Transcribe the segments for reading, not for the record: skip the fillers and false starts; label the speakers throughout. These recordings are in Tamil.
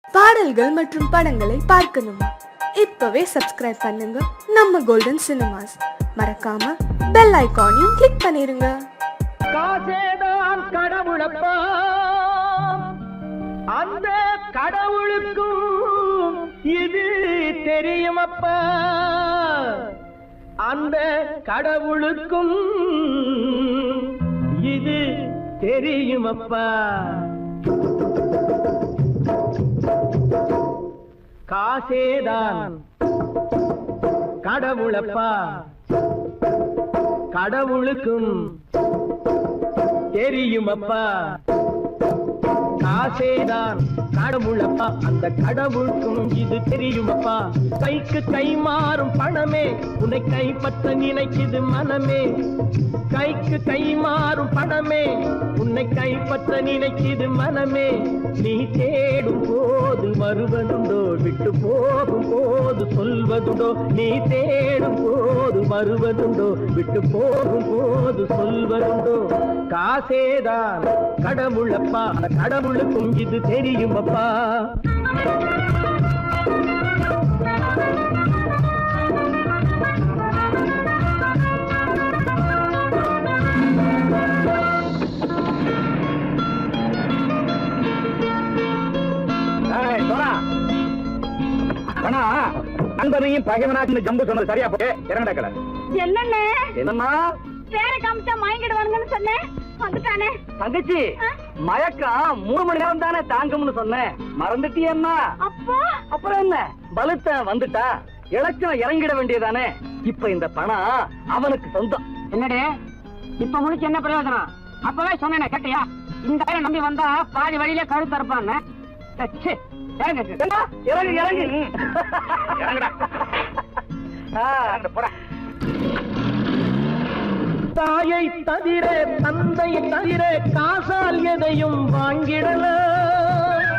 Speaker 1: பாடல்கள் மற்றும் படங்களை பார்க்கணுமா? இப்பவே சப்ஸ்கிரைப் பண்ணுங்க நம்ம கோல்டன் சினிமாஸ். மறக்காம பெல் ஐகானையும் கிளிக் பண்ணிருங்க.
Speaker 2: காசேதான் கடவுளப்பா, அந்த கடவுளுக்கும் இது தெரியுமப்பா, அந்த கடவுளுக்கும் இது தெரியுமப்பா. காசேதான் கடவுளப்பா, கடவுளுக்கும் தெரியுமப்பா. காசேதான் கடவுளப்பா, அந்த கடவுளுக்கும் இது தெரியுமப்பா. கைக்கு கை மாறும் பணமே உன்னை கைப்பற்ற நினைக்குது மனமே. கைக்கு கை மாறும் பணமே உன்னை கைப்பற்ற நினைக்குது மனமே. நீ தேடும் போது வருவதுண்டோ, விட்டு போகும் போது சொல்வதுண்டோ. நீ தேடும் போது வருவதுண்டோ, விட்டு போகும் போது சொல்வதுண்டோ. காசேதான் கடவுளப்பா, அந்த கடவுளுக்கும் இது தெரியுமப்பா. நண்பனையும் பகைவனாக்கு ஜம்பு சொன்னது சரியா போட்டு இறங்கடக்கல.
Speaker 3: என்னண்ணே
Speaker 2: என்னம்மா
Speaker 3: பேர காமிச்சா மயங்கிடுவானுங்கன்னு சொன்னேன், வந்துட்டானே.
Speaker 2: தங்கச்சி, மயக்கம் 3 மணி நேரம் தானே தாங்கும்னு சொன்னேன், மறந்துட்டியம்மா?
Speaker 3: அப்போ
Speaker 2: அப்புறம் என்ன, பலுத்த வந்துட்டா இலச்சம் இறங்கிட வேண்டியதானே. இப்ப இந்த பணம் அவனுக்கு சொந்தம்.
Speaker 4: என்னடே இப்ப முடிச்சு என்ன பிரயோஜனம்? அப்பவே சொன்னேனே கேட்டியா? இந்த ஆளை நம்பி வந்தா பாதி வழியில கழுத்து இருப்பான்னு.
Speaker 2: இறங்கு இறங்கு தாயை தவிர தந்தையை தவிர காசால் எதையும் வாங்கிடலாம்.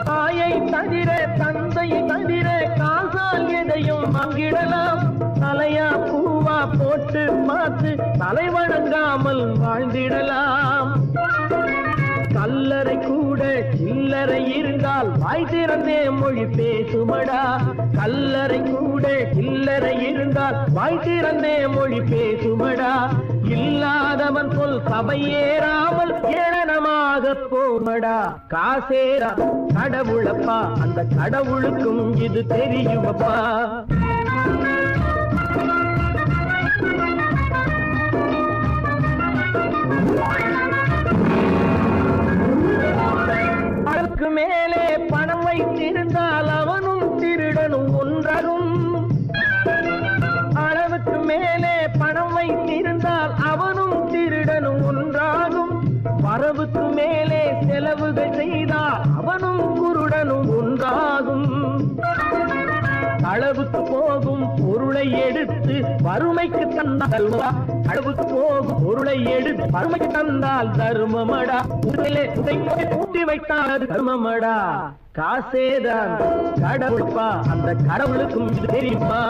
Speaker 2: தாயை தவிர தந்தையை தவிர காசால் எதையும் வாங்கிடலாம். தலையா பூவா போட்டு பார்த்து தலை வணங்காமல் வாழ்ந்திடலாம். கல்லறை கூட சில்லறை இருந்தால் வாய் திறந்தே மொழி பேசுமடா. கல்லறை கூட சில்லறை இருந்தால் வாய் திறந்தே மொழி பேசுமடா. இல்லாதவன் சொல் சபையேறாமல் ஏளனமாக போமடா. காசேரா கடவுளப்பா, அந்த கடவுளுக்கும் இது தெரியுமப்பா. அதற்கு மேலே பணம் வைத்திருந்தால் அவனும் திருடனும் ஒன்றாகும். அளவுக்கு மேலே பணம் வைத்திருந்தால் அவனும் திருடனும் ஒன்றாகும். வரவுக்கு மேலே செலவுகள் செய்தால் அவனும் குருடனும் ஒன்றாகும். அளவுக்கு போகும் பொருளை எடுத்து வறுமைக்கு தந்தால் அளவுக்கு போகும் பொருளை எடுத்து வறுமைக்கு தந்தால் தர்மமடா. ஊட்டி வைத்தால் அது தர்மமடா. காசேதான் கடவுளப்பா, அந்த கடவுளுக்கும் இது தெரியுமா?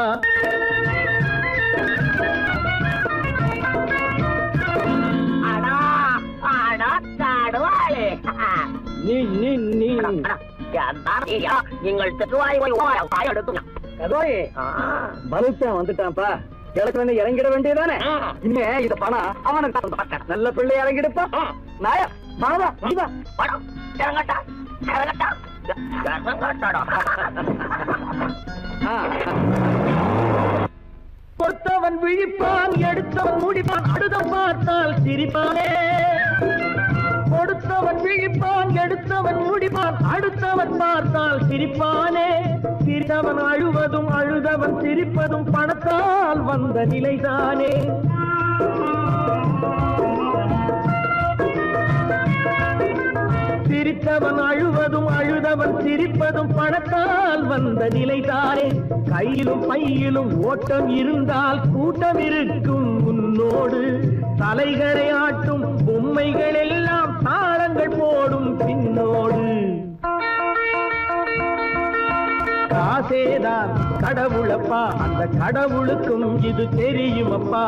Speaker 4: நீங்கள்
Speaker 2: வந்துட்டான்ப்பா, கிழக்கு இறங்கிட வேண்டியதானே. இனிமே இந்த பணம் அவனுக்கு நல்ல பிள்ளை இறங்கிடுப்பா. நாயா பணம் இறங்கட்டா இறங்கட்டா. கொடுத்தவன் விழிப்பான், எடுத்தவன் முடிப்பான், அடுத்தவன் பார்த்தால் சிரிப்பானே. கொடுத்தவன் விழிப்பான், எடுத்தவன் முடிப்பான், அடுத்தவன் பார்த்தால் சிரிப்பானே. சிரித்தவன் அழுவதும் அழுதவன் சிரிப்பதும் பணத்தால் வந்த நிலைதானே. சிரித்தவன் அழுவதும் அழுதவன் சிரிப்பதும் பணத்தால் வந்த நிலைதானே. கையிலும் பையிலும் ஓட்டம் இருந்தால் கூட்டம் இருக்கும் உன்னோடு. தலைகளை ஆட்டும் பொம்மைகள் எல்லாம் தாளங்கள் போடும் பின்னோடு.
Speaker 5: காசேதான் கடவுளப்பா, அந்த கடவுளுக்கும் இது தெரியுமப்பா.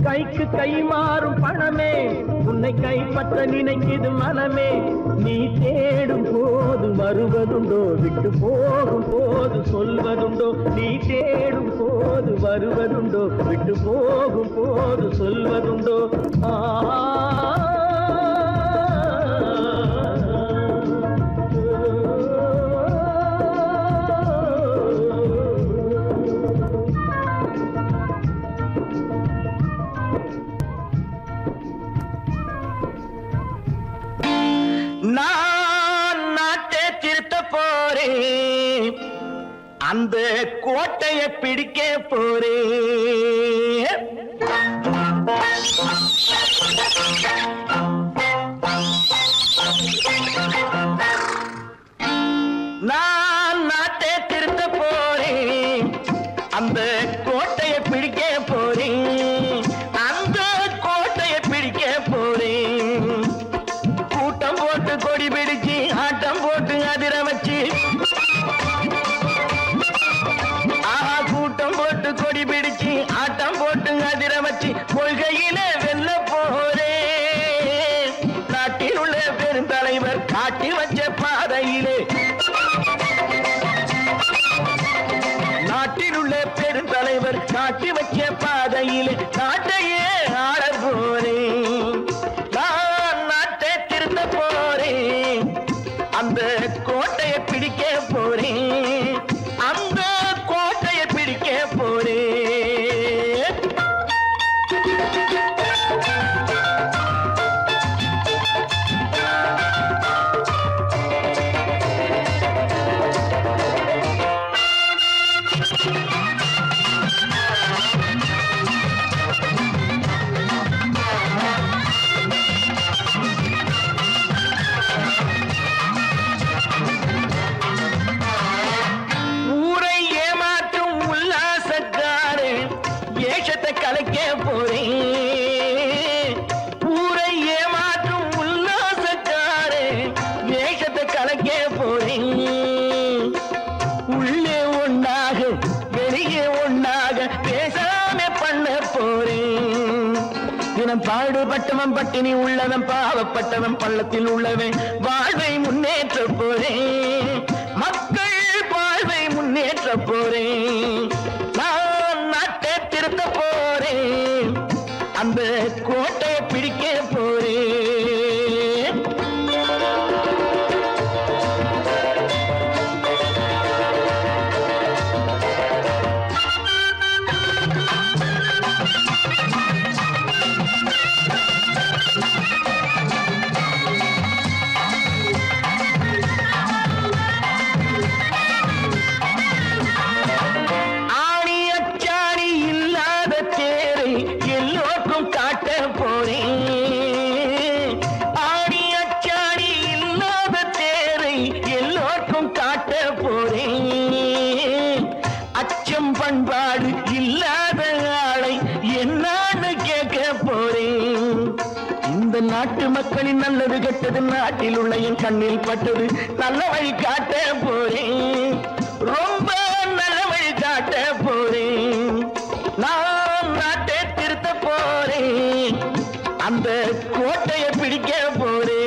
Speaker 5: கைக்கு கை மாறும் பணமே உன்னை கைப்பற்ற நினைக்குது மனமே. நீ தேடும் போது வருவதுண்டோ, விட்டு போகும் போது சொல்வதுண்டோ. நீ தேடும் போது வருவதுண்டோ, விட்டு போகும் போது சொல்வதுண்டோ. நான் நாட்டை திருத்த போறேன், அந்த கோட்டையை பிடிக்க போறேன். நான் நாட்டை திருத்த போறேன், அந்த கோட்டையை பிடிக்க போறேன். அந்த கோட்டையை பிடிக்க போறேன். கூட்டம் போட்டு கொடி பிடிச்சு ஆட்டம் போட்டு அதிர வச்சு, கூட்டம் போட்டு கொடி பிடிச்சு ஆட்டம் போட்டு அதிர வச்சு கொள்கையில வெல்ல போறேன். நாட்டில் உள்ள பெருந்தலைவர் காட்டி வச்ச பாதையிலே, நாட்டில் உள்ள பெருந்தலைவர் காட்டி வச்ச பாதையிலே நாட்டையே ஆள போறேன். நான் நாட்டை திருத்த போறேன், அந்த கோட்டையை பிடிக்க போறேன். அந்த கோட்டையை பிடிக்க போறேன். ஊரை ஏமாற்றும் உல்லாசக்காரே ஏஷத்தை கலைக்க போறேன். ஊரை ஏமாற்றும் உல்லாசக்காரே ஏஷத்தை கலைக்க போறேன். உள்ளே ஒண்ணாக வெளியே ஒண்ணாக பேசாம பண்ண போறேன். தினம் பாடுபட்டவன் பட்டினி உள்ளவன், பாவப்பட்டவன் பள்ளத்தில் உள்ளவன் வாழ்வை முன்னேற்ற போறேன். மக்கள் வாழ்வை முன்னேற்ற போறேன். நான் நாட்டை திருத்த போறேன், அந்த கோட்டையை பிடிக்க போறேன். ஆணி அச்சாணி இல்லாத தேரை எல்லோருக்கும் காட்ட போறேன். ஆணி அச்சாணி இல்லாத தேரை எல்லோருக்கும் காட்ட போறேன். அச்சம் பண்பாடு இல்லாத ஆளை என்னான்னு கேட்க போறேன். இந்த நாட்டு மக்களின் நல்லது கெட்டது நாட்டில் உள்ள என் கண்ணில் பட்டது. நல்ல வழி காட்ட போறேன், ரொம்ப நல்ல வழி காட்ட போறேன். நான் நாட்டை திருத்த போறேன், அந்த கோட்டையை பிடிக்க போறேன்.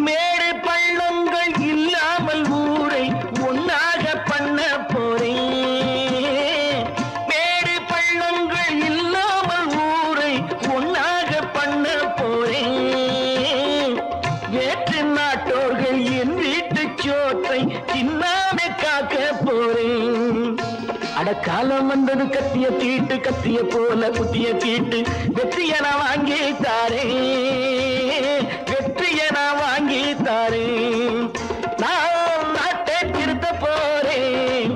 Speaker 5: மேடு பள்ளங்கள் இல்லாமல் ஊரை ஒன்னாக பண்ண போறேன். மேடு பள்ளங்கள் இல்லாமல் ஊரை ஒன்னாக பண்ண போறேன். வேற்று நாட்டோர்கள் என் வீட்டு சோற்றை தின்னாமே காக்க போறேன். அடக்காலம் வந்தது கத்திய தீட்டு, கத்திய போல குத்திய தீட்டு. வெற்றியை நான் வாங்கி தாரேன், வெற்றியை நான் வாங்கி தாரேன். நான் நாட்டை திருத்த போறேன்,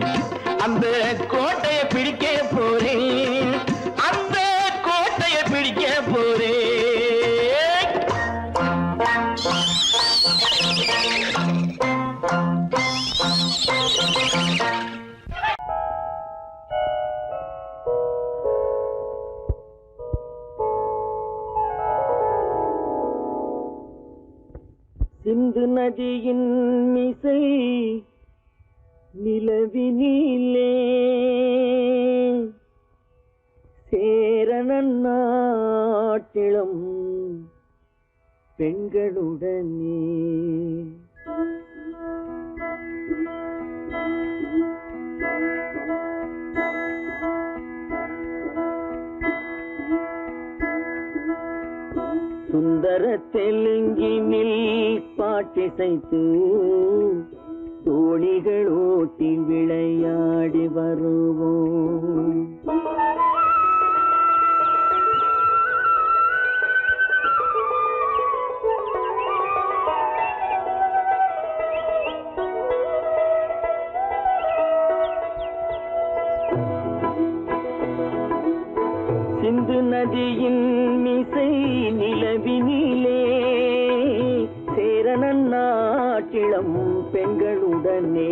Speaker 5: அந்த கோட்டையை பிடிக்க போறேன். சிந்து நதியின் மிசை நிலவினிலே சேரணன் நாட்டிளம் பெண்களுடனே சுந்தர தெலுங்கினில் பாட்டிசைத்து தோணிகள் ஓட்டி விளையாடி வருவோம். சிந்து நதியின் மிசை நிலவினிலே சேரணன் நாட்டிளம் பெண்களுடனே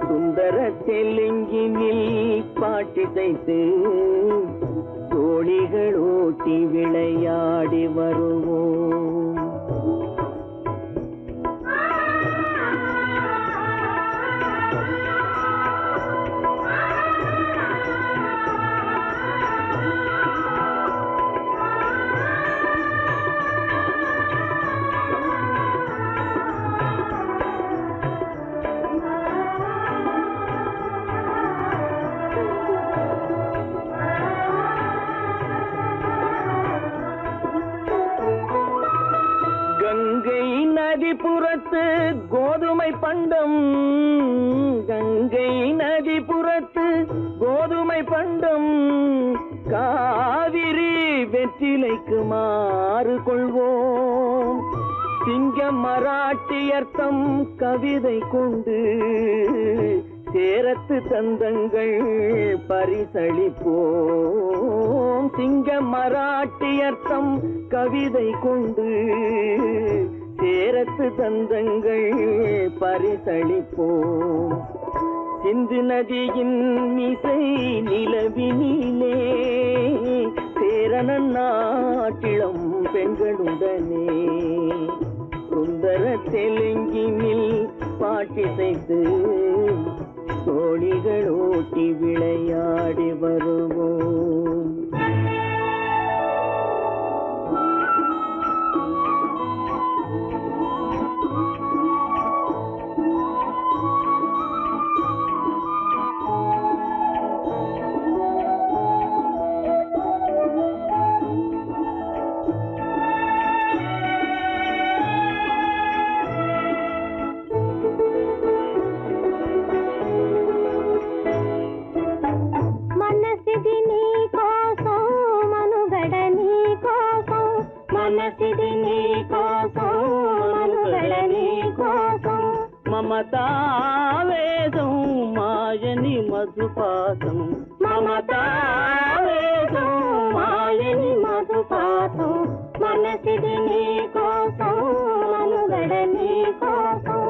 Speaker 5: சுந்தர தெலுங்கினில் பாட்டிசைத்து தோணிகள் ஓட்டி விளையாடி வருவோம். கங்கை நதிபுறத்து கோதுமை பண்டம், கங்கை நதிபுறத்து கோதுமை பண்டம், காவிரி வெற்றிலைக்கு மாறு கொள்வோம். சிங்க மராட்டியர்த்தம் கவிதை கொண்டு சேரத்து தந்தங்கள் பரிசளிப்போம். சிங்க மராட்டியர்த்தம் கவிதை கொண்டு சேரத்து தந்தங்கள் பரிசளிப்போம். சிந்து நதியின் மிசை நிலவினிலே சேரணன் நாட்டிளம் பெண்களுடனே சுந்தர தெலுங்கினில் பாட்டிசைத்து தோணிகள் ஓட்டி விளையாடி வருவோம். మమతావేదం మాయని మధుపాతం, మమతావేదం మాయని మధుపాతం, మనసిది నీ కోసం మనుగడ నీ కోసం.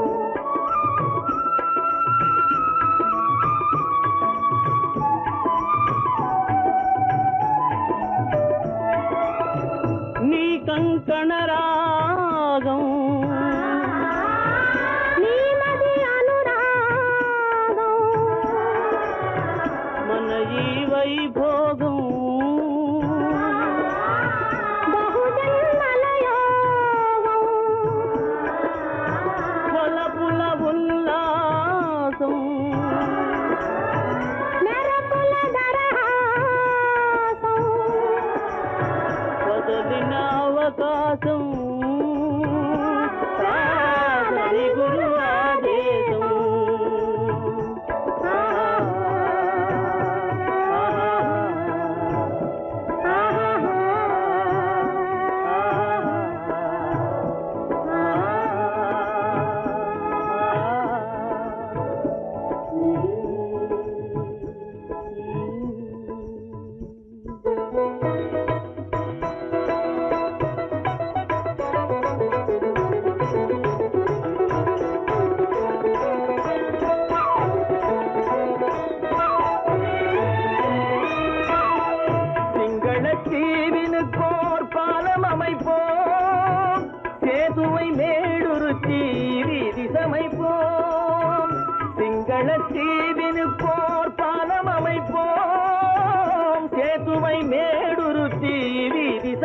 Speaker 5: నీ కంకణ రాగం వైభోగం బహుజన్మలయోగం కొలపుల ఉల్లాసం మెరపుల దరహాసం వదలిన అవకాశం సాగరి గురు ఆదేశం.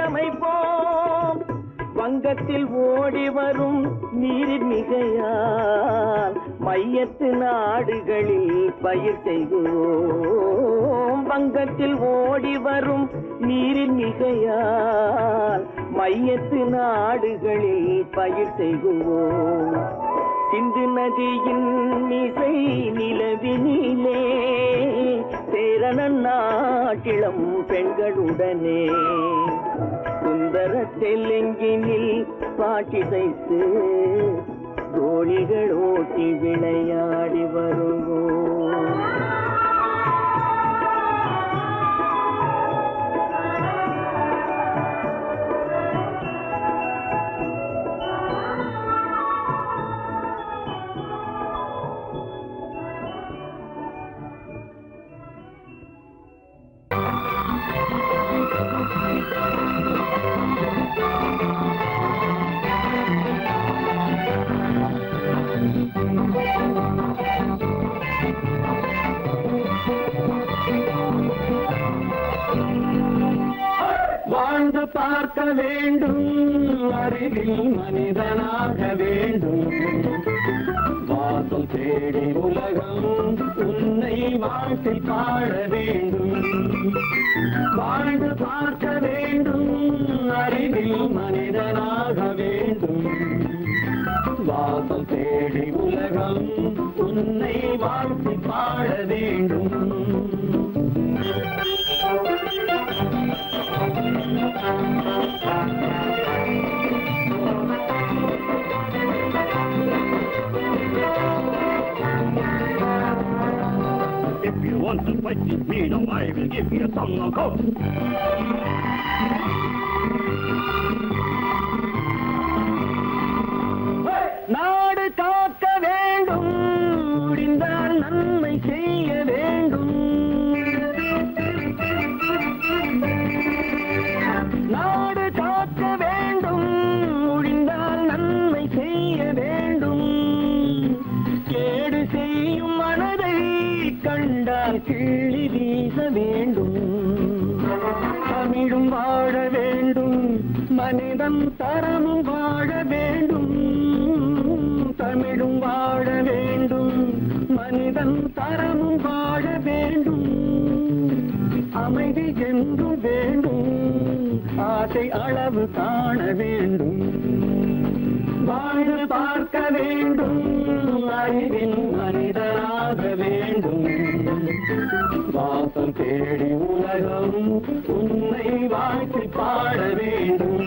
Speaker 5: சீரமைப்போம். வங்கத்தில் ஓடி வரும் நீரின் மிகையால் மையத்து நாடுகளில் பயிர் செய்வோம். வங்கத்தில் ஓடி வரும் நீரின் மிகையால் மையத்து நாடுகளில் பயிர் செய்வோம். சிந்து நதியின் மிசை நிலவினிலே சேரணன் நாட்டிளம் பெண்களுடனே சுந்தர தெலுங்கினில் பாட்டிசைத்து தோழிகள் ஓட்டி விளையாடி வருவோம். வாழ்ந்து பார்க்க வேண்டும், அறிவில் மனிதனாக வேண்டும். வாசல் தேடி உலகம் உன்னை வாழ்த்தி பாட வேண்டும். வாழ்ந்து பார்க்க வேண்டும், அறிவில் மனிதனாக வேண்டும். வாசல் தேடி உலகம் உன்னை வாழ்த்தி பாட வேண்டும். If you want to fight with me, now I will give you a song of hope. நாடு காக்க வேண்டும், முடிந்தால் நன்மை செய்ய வேண்டும். நாடு காக்க வேண்டும், முடிந்தால் நன்மை செய்ய வேண்டும். கேடு செய்யும் மனதை கண்டால் கிள்ளி வீச வேண்டும். தமிழும் வாழ வேண்டும், மனிதம் தரமும் வாழ வேண்டும். தமிழும் வாழ வேண்டும், மனிதன் தரமும் வாழ வேண்டும். அமைதி என்றும் வேண்டும், ஆசை அளவு காண வேண்டும். வாழ்ந்து பார்க்க வேண்டும், அறிவின் மனிதனாக வேண்டும். வாசம் தேடி உலகம் உன்னை வாழ்த்தி பாட வேண்டும்.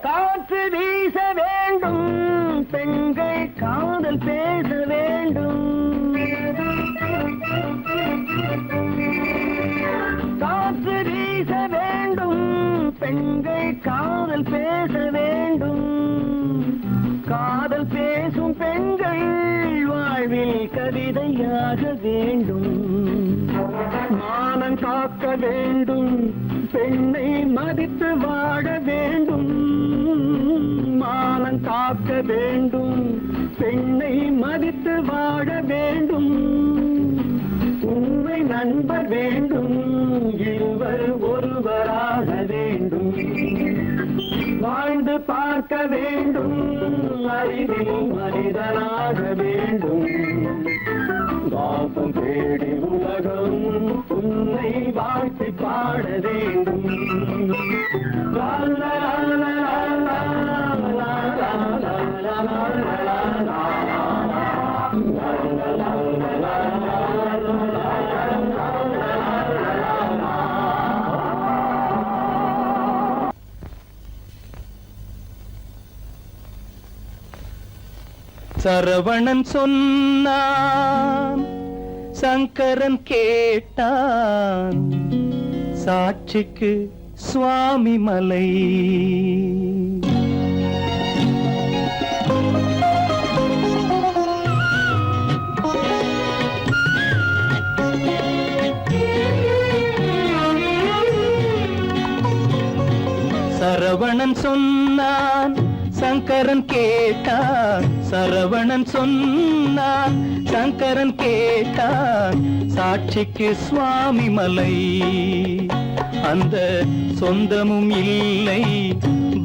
Speaker 5: காற்று வீச வேண்டும், பெண்கள் காதல் பேச வேண்டும். காற்று வீச வேண்டும், பெண்கள் காதல் பேச வேண்டும். காதல் பேசும் பெண்கள் வாழ்வில் கவிதையாக வேண்டும். மானம் காக்க வேண்டும், பெண்ணை மதித்து வாழ வேண்டும். மானம் காக்க வேண்டும், பெண்ணை மதித்து வாழ வேண்டும். உண்மை நண்பர் வேண்டும், இருவர் ஒருவராக வேண்டும். வாழ்ந்து பார்க்க வேண்டும், அறிவில் மனிதனாக வேண்டும். வாசம் தேடி உலகம் உன்னை வாழ்த்தி பாட வேண்டும். லா லா லா லா லா லா லா லா லா. சரவணன் சொன்னான், சங்கரன் கேட்டான், சாட்சிக்கு சுவாமி மலை. சரவணன் சொன்னான் சங்கரன் கேட்டான், சரவணன் சொன்னான் சங்கரன் கேட்டான், சாட்சிக்கு சுவாமி மலை. அந்த சொந்தமும் இல்லை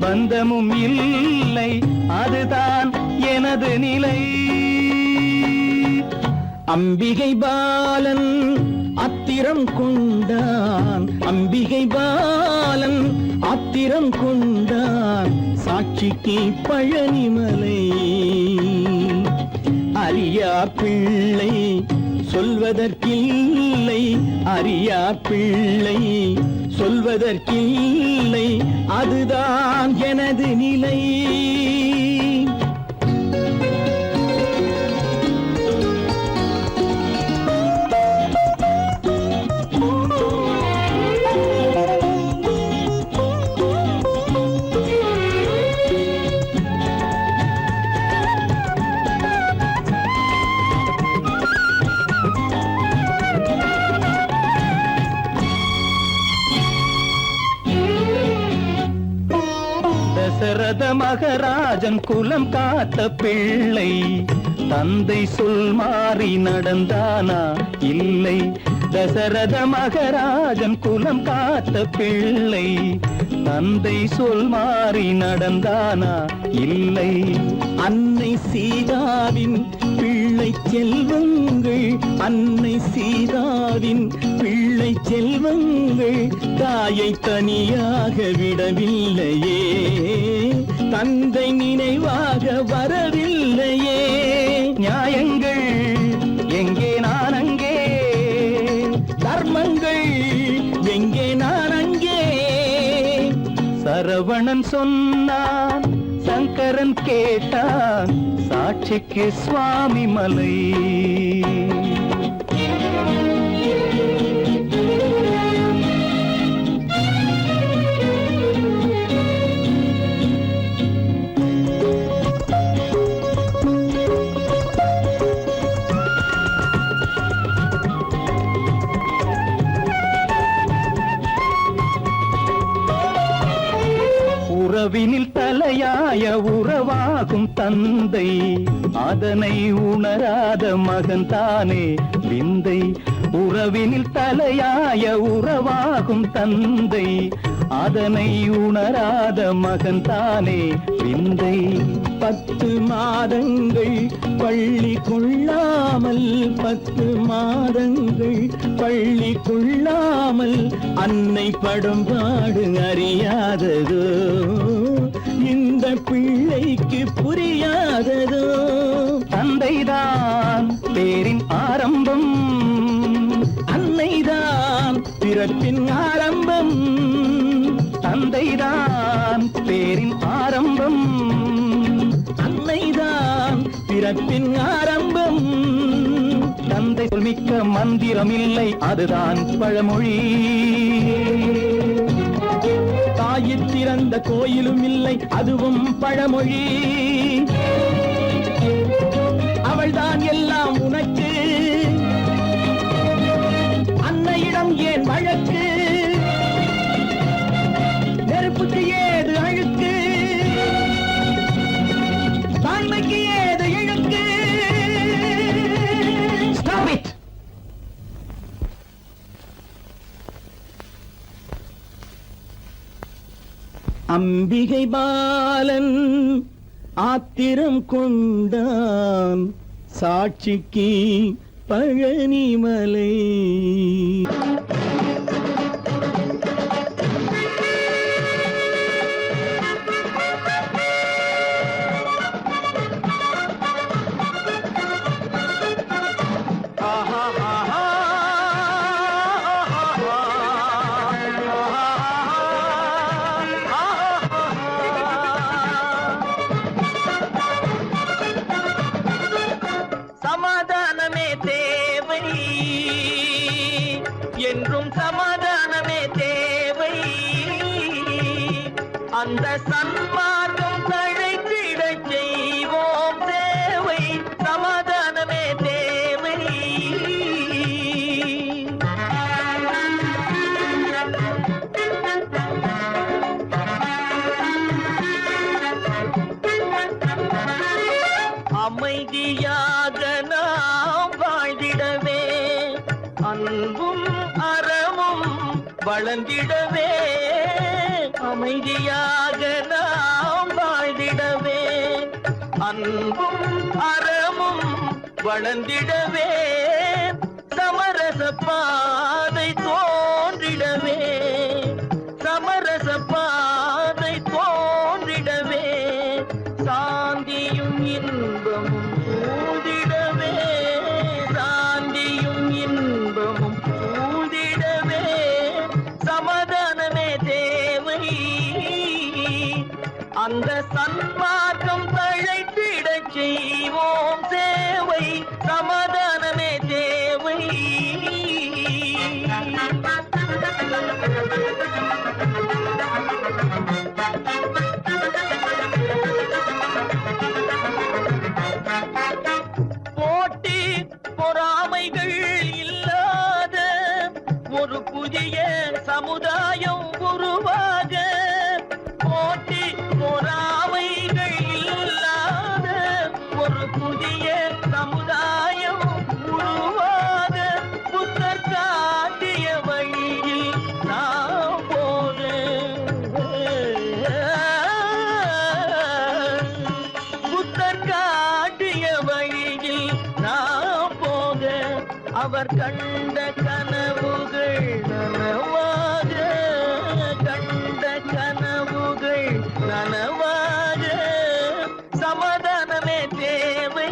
Speaker 5: பந்தமும் இல்லை, அதுதான் எனது நிலை. அம்பிகை பாலன் அத்திரம் கொண்டான், அம்பிகை பாலன் ஆத்திரம் கொண்டான், சாட்சிக்கு பழனிமலை. அறியா பிள்ளை சொல்வதற்கில்லை, அறியா பிள்ளை சொல்வதற்கில்லை, அதுதான் எனது நிலை. தசரத மகராஜன் குலம் காத்த பிள்ளை, தந்தை சொல் மாறி நடந்தானா இல்லை. தசரத மகராஜன் குலம் காத்த பிள்ளை, தந்தை சொல் மாறி நடந்தானா இல்லை. அன்னை சீதாவின் பிள்ளை செல்வங்கள், அன்னை சீதாவின் பிள்ளை செல்வங்கள், தாயை தனியாக விடவில்லையே, தந்தை நினைவாக வரவில்லையே. நியாயங்கள் எங்கே நான் அங்கே, தர்மங்கள் எங்கே நான் அங்கே. சரவணன் சொன்னான் சங்கரன் கேட்டான், சாட்சிக்கு சுவாமி மலை. உறவினில் தலையாய உறவாகும் தந்தை, அதனை உணராத மகன் தானே விந்தை. உறவினில் தலையாய உறவாகும் தந்தை, அதனை உணராத மகன் தானே விந்தை. 10 மாதங்கள் பள்ளி கொள்ளாமல், 10 மாதங்கள் பள்ளி கொள்ளாமல், அன்னை படும் பாடு அறியாததோ, இந்த பிள்ளைக்கு புரியாததோ. தந்தைதான் பேரின் ஆரம்பம், அன்னைதான் பிறப்பின் ஆரம்பம். தந்தைதான் பேரின் ஆரம்பம், அன்னைதான் பிறப்பின் ஆரம்பம். தந்தை சொல்மிக்க மந்திரம் இல்லை, அதுதான் பழமொழி. தாயிற் திறந்த கோயிலும் இல்லை, அதுவும் பழமொழி. அவள்தான் எல்லாம் உனக்கு, அன்னையிடம் ஏன் வழக்கு, நெருப்புக்கு ஏது அழுக்கு, தாய்மைக்கு ஏது இழுக்கு. Stop it! அம்பிகை பாலன் ஆத்திரம் கொண்டான், சாட்சிக்கு பழனிமலை. சமாதானமே தேவை என்றும், சமாதானமே தேவை. அந்த சன்மார்க்கம் தழைத்திடச் செய்வோம் சேவை. சமாதானமே தேவை. நாம் வாழ்ந்திடவே அன்பும் அறமும் வளர்ந்திடவே அமைதியாக நாம் வாழ்ந்திடவே அன்பும் அறமும் வளர்ந்திடவே சமரச பாதை தோன்றிடவே சமரச பாதை தோன்றிடவே சாந்தியும் இன்பமும் சூழ்ந்திடவே சாந்தியும் இன்பமும் சூழ்ந்திடவே சமாதானமே தேவை அந்த சன்மார்க்கம் தழைத்திடச் செய்வோம் சேவை சமாதானமே தேவை போட்டி பொறாமைகள் இல்லாத ஒரு புதிய சமுதாயம் உருவாக போட்டி பொறாமைகள் இல்லாத ஒரு புதிய சமுதாயம் உருவாக புத்தர் காட்டிய வழியில் நாம் போக புத்தர் காட்டிய வழியில் நாம் போக அவர் கண்ட கனவுகள் நனவாக கண்ட கனவுகள் நனவாக சமாதானமே தேவை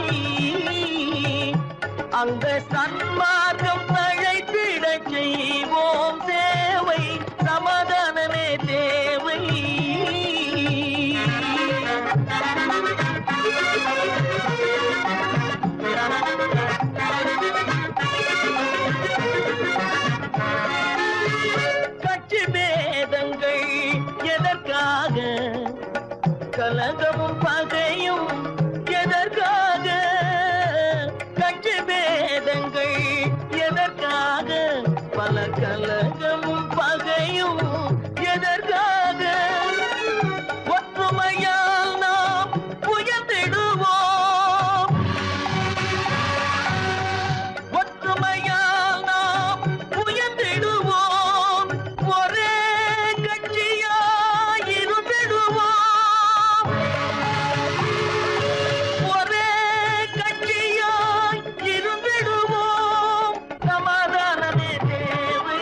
Speaker 5: அந்த சன்மார்க்கம் தழைத்திடச் செய்வோம் சேவை சமாதானமே தேவை கட்சி பேதங்கள் எதற்காக கலகமும் பகையும் எதற்காக கட்சி பேதங்கள் எதற்காக பல கலகமும் பகையும் எதற்காக ஒற்றுமையால் நாம் உயர்ந்திடுவோம் ஒற்றுமையால் நாம் உயர்ந்திடுவோம் ஒரே கட்சியாய் இருந்திடுவோம் ஒரே கட்சியாய் இருந்திடுவோம் சமாதானமே தேவை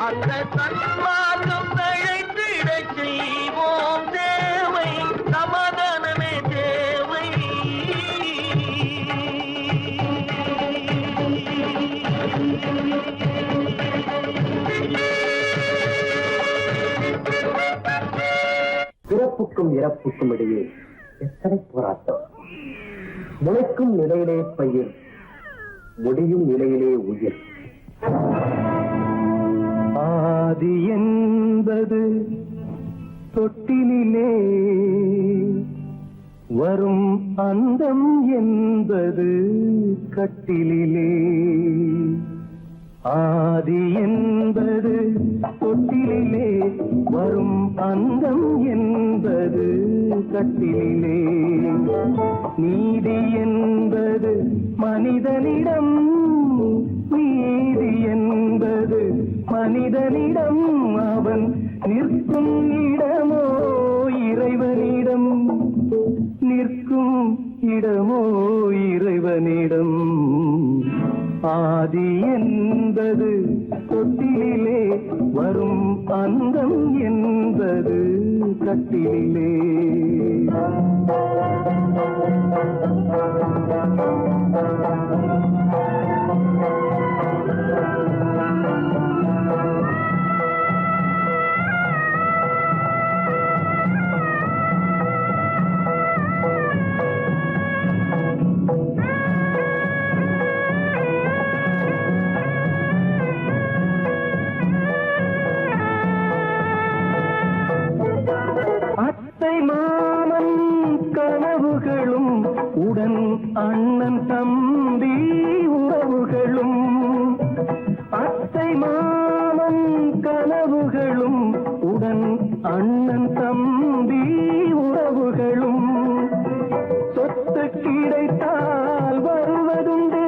Speaker 5: அந்த சன்மார்க்கம் தழைத்திடச் செய்வோம் தேவை சமாதானமே தேவை
Speaker 2: பிறப்புக்கும் இறப்புக்கும் இடையே எத்தனை போராட்டம் முளைக்கும் நிலையிலே பயிர் முடியும் நிலையிலே உயிர் ஆதி என்பது தொட்டிலே வரும் அந்தம் என்பது கட்டிலே ஆதி என்பது தொட்டிலே வரும் அந்தம் என்பது கட்டிலே நீதி என்பது மனிதனிடம் நீதி என்பது மனிதனிடம் அவன் நிற்கும் இடமோ இறைவனிடம் நிற்கும் இடமோ இறைவனிடம் ஆதி என்பது தொட்டிலே வரும் அந்தம் என்பது கட்டிலே அத்தை மாமன் கனவுகளும் உடன் அண்ணன் தம்பி உறவுகளும் அத்தை மாமன் கனவுகளும் உடன் அண்ணன் தம்பி உறவுகளும் சொத்துக்கு
Speaker 6: நினைத்தால் வருவதுண்டு,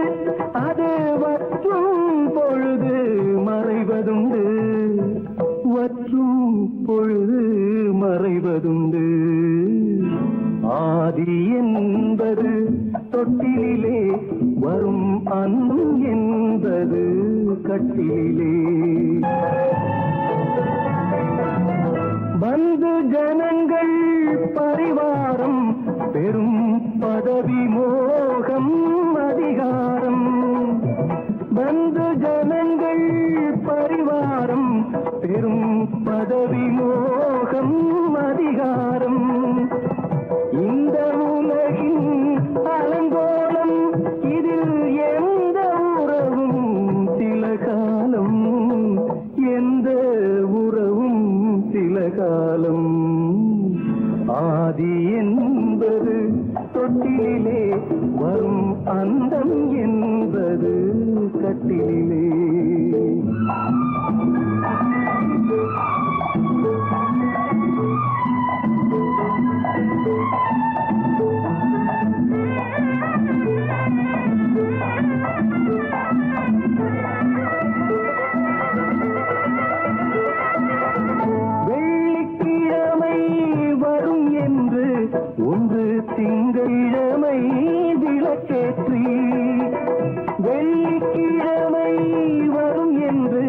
Speaker 6: அது வற்றும் பொழுது மறைவதுண்டு, வற்றும் பொழுது மறைவதுண்டு. ஆதி என்பது தொட்டிலே வரும், அன்பும் என்பது கட்டிலே. பந்து ஜனங்கள் பரிவாரம் பெரும் பதவி மோகம் அதிகாரம். பந்து ஜனங்கள் பரிவாரம் பெரும் பதவி மோகம் அதிகாரம். இந்த உலகின் அலங்கோலம், இதில் எந்த உறவும் சில காலம், எந்த உறவும் சில காலம். ஆதி என்பது தொட்டிலே வரும், அந்தம் என்பது கட்டிலே. வெள்ளிக்கிழமை வரும் என்று ஒன்று திங்களிழமை விளக்கேற்றி, வெள்ளிக்கிழமை வரும் என்று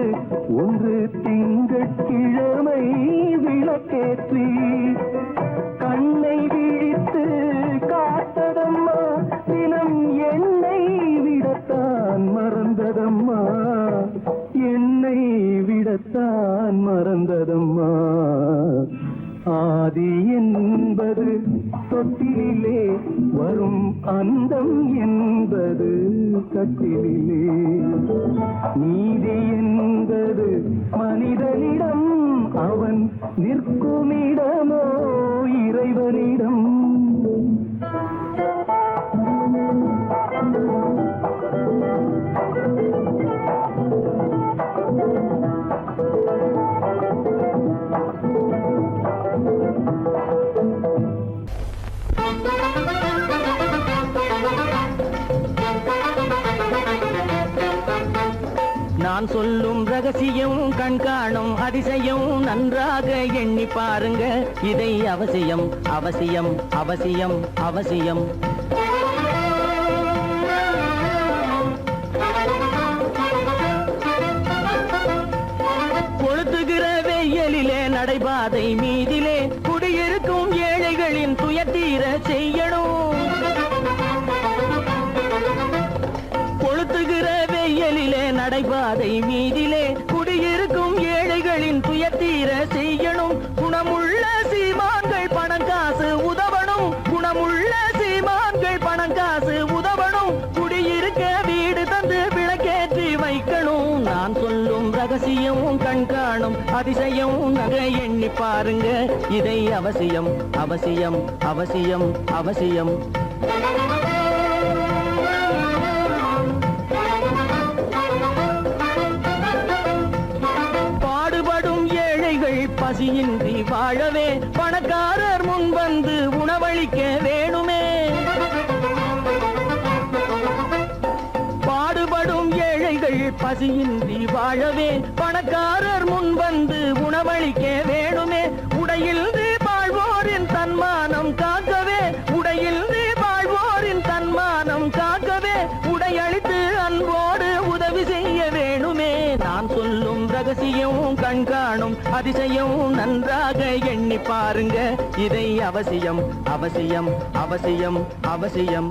Speaker 6: ஒன்று திங்கட்கிழமை விளக்கேற்றி, கண்ணை விழித்து காத்ததம்மா தினம் என்னை விடத்தான் மறந்ததம்மா, என்னை விடத்தான் மறந்ததம்மா. ஆதி என்பது தொட்டிலே வரும், அந்தம் என்பது கட்டிலே. நீதி என்பது மனிதனிடம், அவன் நிற்குமிடமோ இறைவனிடம்.
Speaker 5: நான் சொல்லும் ரகசியம், கண்காணும் அதிசயம், நன்றாக எண்ணி பாருங்க. இதை அவசியம் அவசியம் அவசியம் அவசியம். கொளுத்துகிற வெயிலிலே நடைபாதை மீதிலே குடியிருக்கும் ஏழைகளின் துயத்தீர செய்யணும். கொளுத்துகிற வெயிலிலே நடைபாதை மீதிலே குடியிருக்கும் ஏழைகளின் துயத்தீர செய்யணும். குணமுள்ள சீமான்கள் பணம் காசு உதவணும், குணமுள்ள சீமான்கள் பணம் காசு உதவணும். குடியிருக்க வீடு தந்து விளக்கேற்றி வைக்கணும். நான் சொல்லும் ரகசியம், கண்காணும் அதிசயம், நகை எண்ணி பாருங்க. இதை அவசியம் அவசியம் அவசியம் அவசியம். பசியின்றி வாழவே பணக்காரர் முன் வந்து உணவளிக்க வேணுமே. பாடுபடும் ஏழைகள் பசியின்றி வாழவே பணக்காரர் முன் வந்து உணவளிக்க வேணுமே. உடையில் வாழ்வோரின் தன்மானம் காக்கவே, உடையில் வாழ்வோரின் தன்மானம் காக்கவே, உடையளித்து அன்போடு உதவி செய்ய வேணுமே. நான் சொல்லும் ரகசியம், கண்காணும் அதிசயம், நன்றாக எண்ணி பாருங்க. இதை அவசியம் அவசியம் அவசியம் அவசியம்.